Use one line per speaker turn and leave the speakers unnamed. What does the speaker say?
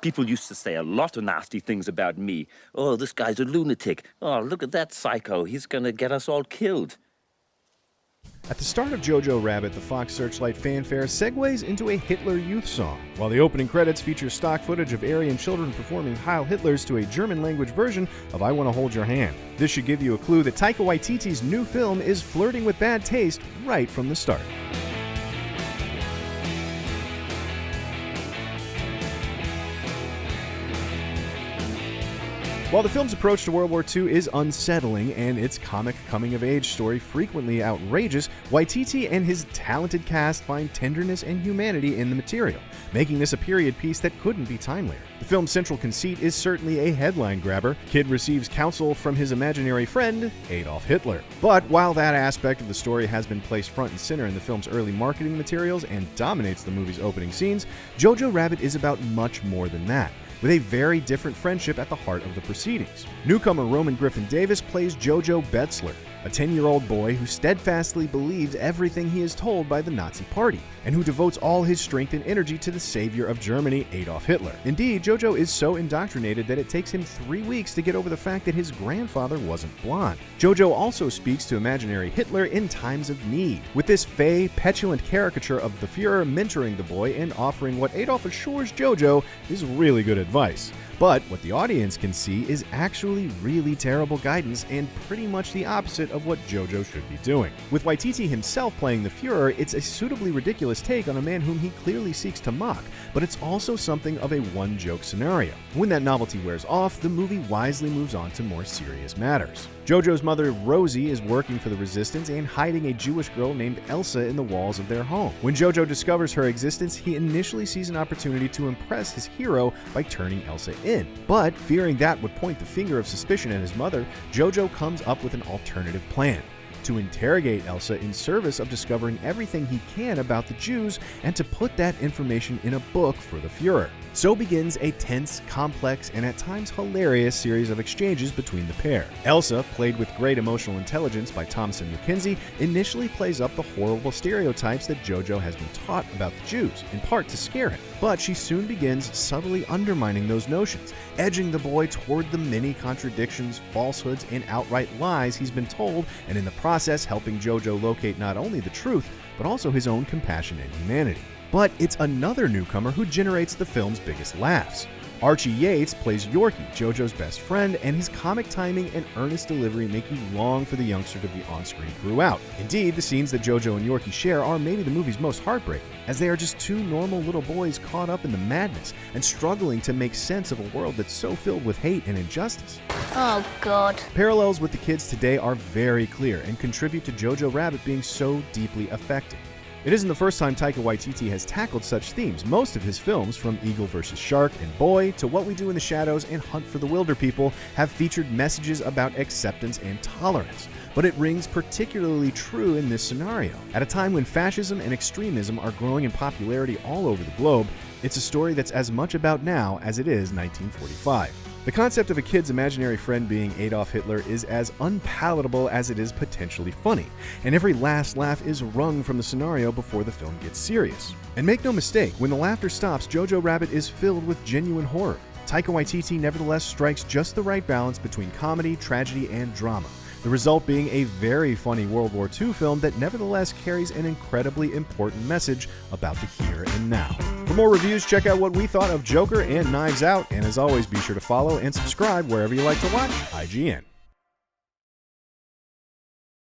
People used to say a lot of nasty things about me. Oh, this guy's a lunatic. Oh, look at that psycho. He's gonna get us all killed.
At the start of Jojo Rabbit, the Fox Searchlight fanfare segues into a Hitler Youth song, while the opening credits feature stock footage of Aryan children performing Heil Hitlers to a German-language version of I Wanna Hold Your Hand. This should give you a clue that Taika Waititi's new film is flirting with bad taste right from the start. While the film's approach to World War II is unsettling and its comic coming-of-age story frequently outrageous, Waititi and his talented cast find tenderness and humanity in the material, making this a period piece that couldn't be timelier. The film's central conceit is certainly a headline grabber. Kid receives counsel from his imaginary friend, Adolf Hitler. But while that aspect of the story has been placed front and center in the film's early marketing materials and dominates the movie's opening scenes, Jojo Rabbit is about much more than that, with a very different friendship at the heart of the proceedings. Newcomer Roman Griffin Davis plays Jojo Betzler, a 10-year-old boy who steadfastly believes everything he is told by the Nazi Party, and who devotes all his strength and energy to the savior of Germany, Adolf Hitler. Indeed, Jojo is so indoctrinated that it takes him 3 weeks to get over the fact that his grandfather wasn't blonde. Jojo also speaks to imaginary Hitler in times of need, with this fey, petulant caricature of the Fuhrer mentoring the boy and offering what Adolf assures Jojo is really good advice. But what the audience can see is actually really terrible guidance and pretty much the opposite of what Jojo should be doing. With Waititi himself playing the Fuhrer, it's a suitably ridiculous take on a man whom he clearly seeks to mock, but it's also something of a one-joke scenario. When that novelty wears off, the movie wisely moves on to more serious matters. Jojo's mother, Rosie, is working for the resistance and hiding a Jewish girl named Elsa in the walls of their home. When Jojo discovers her existence, he initially sees an opportunity to impress his hero by turning Elsa in. But fearing that would point the finger of suspicion at his mother, Jojo comes up with an alternative plan: to interrogate Elsa in service of discovering everything he can about the Jews and to put that information in a book for the Fuhrer. So begins a tense, complex, and at times hilarious series of exchanges between the pair. Elsa, played with great emotional intelligence by Thomasin McKenzie, initially plays up the horrible stereotypes that Jojo has been taught about the Jews, in part to scare him. But she soon begins subtly undermining those notions, edging the boy toward the many contradictions, falsehoods, and outright lies he's been told, and in the process helping Jojo locate not only the truth, but also his own compassion and humanity. But it's another newcomer who generates the film's biggest laughs. Archie Yates plays Yorkie, Jojo's best friend, and his comic timing and earnest delivery make you long for the youngster to be on screen throughout. Indeed, the scenes that Jojo and Yorkie share are maybe the movie's most heartbreaking, as they are just two normal little boys caught up in the madness and struggling to make sense of a world that's so filled with hate and injustice.
Oh, God.
Parallels with the kids today are very clear and contribute to Jojo Rabbit being so deeply affecting. It isn't the first time Taika Waititi has tackled such themes. Most of his films, from Eagle vs. Shark and Boy to What We Do in the Shadows and Hunt for the Wilderpeople, have featured messages about acceptance and tolerance. But it rings particularly true in this scenario. At a time when fascism and extremism are growing in popularity all over the globe, it's a story that's as much about now as it is 1945. The concept of a kid's imaginary friend being Adolf Hitler is as unpalatable as it is potentially funny, and every last laugh is wrung from the scenario before the film gets serious. And make no mistake, when the laughter stops, Jojo Rabbit is filled with genuine horror. Taika Waititi nevertheless strikes just the right balance between comedy, tragedy, and drama, the result being a very funny World War II film that nevertheless carries an incredibly important message about the here and now. For more reviews, check out what we thought of Joker and Knives Out, and as always, be sure to follow and subscribe wherever you like to watch IGN.